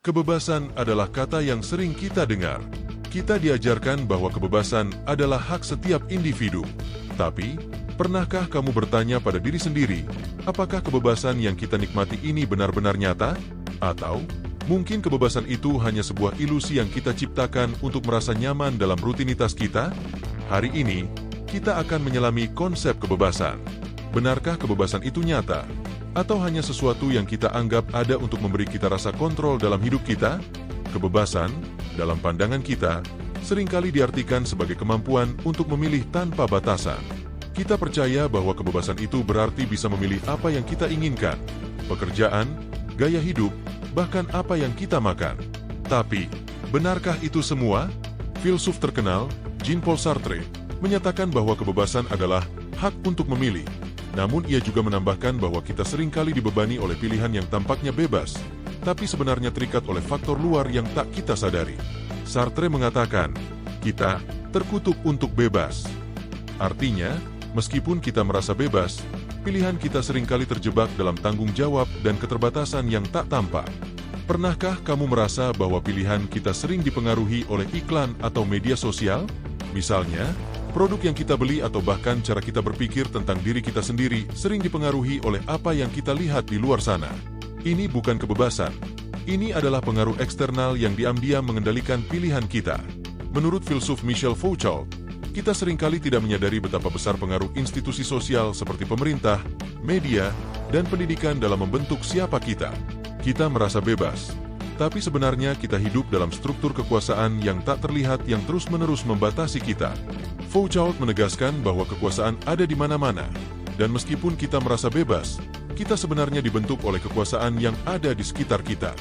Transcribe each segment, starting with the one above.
Kebebasan adalah kata yang sering kita dengar. Kita diajarkan bahwa kebebasan adalah hak setiap individu. Tapi, pernahkah kamu bertanya pada diri sendiri, apakah kebebasan yang kita nikmati ini benar-benar nyata? Atau, mungkin kebebasan itu hanya sebuah ilusi yang kita ciptakan untuk merasa nyaman dalam rutinitas kita? Hari ini, kita akan menyelami konsep kebebasan. Benarkah kebebasan itu nyata? Atau hanya sesuatu yang kita anggap ada untuk memberi kita rasa kontrol dalam hidup kita? Kebebasan, dalam pandangan kita, seringkali diartikan sebagai kemampuan untuk memilih tanpa batasan. Kita percaya bahwa kebebasan itu berarti bisa memilih apa yang kita inginkan, pekerjaan, gaya hidup, bahkan apa yang kita makan. Tapi, benarkah itu semua? Filsuf terkenal, Jean-Paul Sartre, menyatakan bahwa kebebasan adalah hak untuk memilih. Namun ia juga menambahkan bahwa kita seringkali dibebani oleh pilihan yang tampaknya bebas, tapi sebenarnya terikat oleh faktor luar yang tak kita sadari. Sartre mengatakan, kita terkutuk untuk bebas. Artinya, meskipun kita merasa bebas, pilihan kita seringkali terjebak dalam tanggung jawab dan keterbatasan yang tak tampak. Pernahkah kamu merasa bahwa pilihan kita sering dipengaruhi oleh iklan atau media sosial? Misalnya, produk yang kita beli atau bahkan cara kita berpikir tentang diri kita sendiri sering dipengaruhi oleh apa yang kita lihat di luar sana. Ini bukan kebebasan. Ini adalah pengaruh eksternal yang diam-diam mengendalikan pilihan kita. Menurut filsuf Michel Foucault, kita seringkali tidak menyadari betapa besar pengaruh institusi sosial seperti pemerintah, media, dan pendidikan dalam membentuk siapa kita. Kita merasa bebas, tapi sebenarnya kita hidup dalam struktur kekuasaan yang tak terlihat yang terus-menerus membatasi kita. Foucault menegaskan bahwa kekuasaan ada di mana-mana, dan meskipun kita merasa bebas, kita sebenarnya dibentuk oleh kekuasaan yang ada di sekitar kita.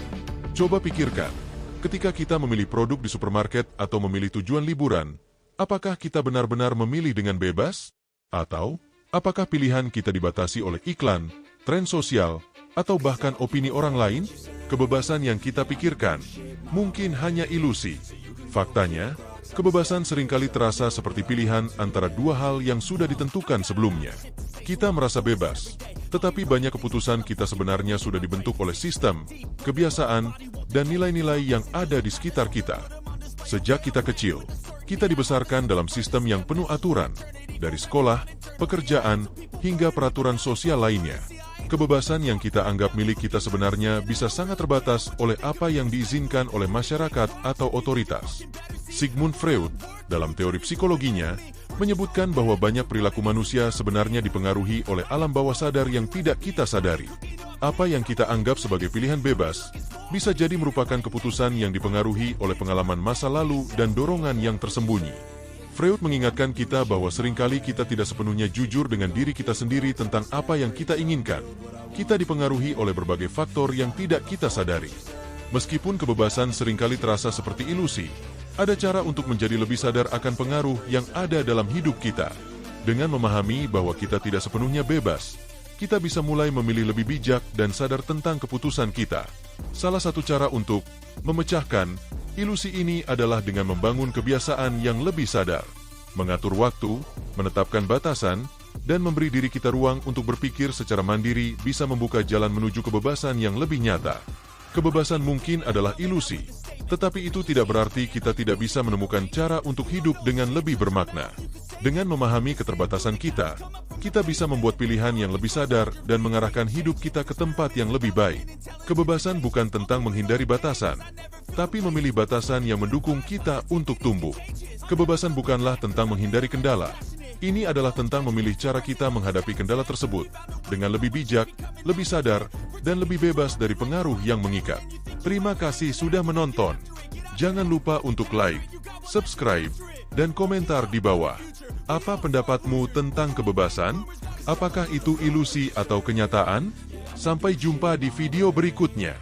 Coba pikirkan, ketika kita memilih produk di supermarket atau memilih tujuan liburan, apakah kita benar-benar memilih dengan bebas? Atau, apakah pilihan kita dibatasi oleh iklan, tren sosial, atau bahkan opini orang lain? Kebebasan yang kita pikirkan mungkin hanya ilusi. Faktanya, kebebasan seringkali terasa seperti pilihan antara dua hal yang sudah ditentukan sebelumnya. Kita merasa bebas, tetapi banyak keputusan kita sebenarnya sudah dibentuk oleh sistem, kebiasaan, dan nilai-nilai yang ada di sekitar kita. Sejak kita kecil, kita dibesarkan dalam sistem yang penuh aturan, dari sekolah, pekerjaan, hingga peraturan sosial lainnya. Kebebasan yang kita anggap milik kita sebenarnya bisa sangat terbatas oleh apa yang diizinkan oleh masyarakat atau otoritas. Sigmund Freud, dalam teori psikologinya, menyebutkan bahwa banyak perilaku manusia sebenarnya dipengaruhi oleh alam bawah sadar yang tidak kita sadari. Apa yang kita anggap sebagai pilihan bebas, bisa jadi merupakan keputusan yang dipengaruhi oleh pengalaman masa lalu dan dorongan yang tersembunyi. Freud mengingatkan kita bahwa seringkali kita tidak sepenuhnya jujur dengan diri kita sendiri tentang apa yang kita inginkan. Kita dipengaruhi oleh berbagai faktor yang tidak kita sadari. Meskipun kebebasan seringkali terasa seperti ilusi, ada cara untuk menjadi lebih sadar akan pengaruh yang ada dalam hidup kita. Dengan memahami bahwa kita tidak sepenuhnya bebas, kita bisa mulai memilih lebih bijak dan sadar tentang keputusan kita. Salah satu cara untuk memecahkan ilusi ini adalah dengan membangun kebiasaan yang lebih sadar, mengatur waktu, menetapkan batasan, dan memberi diri kita ruang untuk berpikir secara mandiri bisa membuka jalan menuju kebebasan yang lebih nyata. Kebebasan mungkin adalah ilusi, tetapi itu tidak berarti kita tidak bisa menemukan cara untuk hidup dengan lebih bermakna. Dengan memahami keterbatasan kita, kita bisa membuat pilihan yang lebih sadar dan mengarahkan hidup kita ke tempat yang lebih baik. Kebebasan bukan tentang menghindari batasan, tapi memilih batasan yang mendukung kita untuk tumbuh. Kebebasan bukanlah tentang menghindari kendala. Ini adalah tentang memilih cara kita menghadapi kendala tersebut dengan lebih bijak, lebih sadar, dan lebih bebas dari pengaruh yang mengikat. Terima kasih sudah menonton. Jangan lupa untuk like, subscribe, dan komentar di bawah. Apa pendapatmu tentang kebebasan? Apakah itu ilusi atau kenyataan? Sampai jumpa di video berikutnya.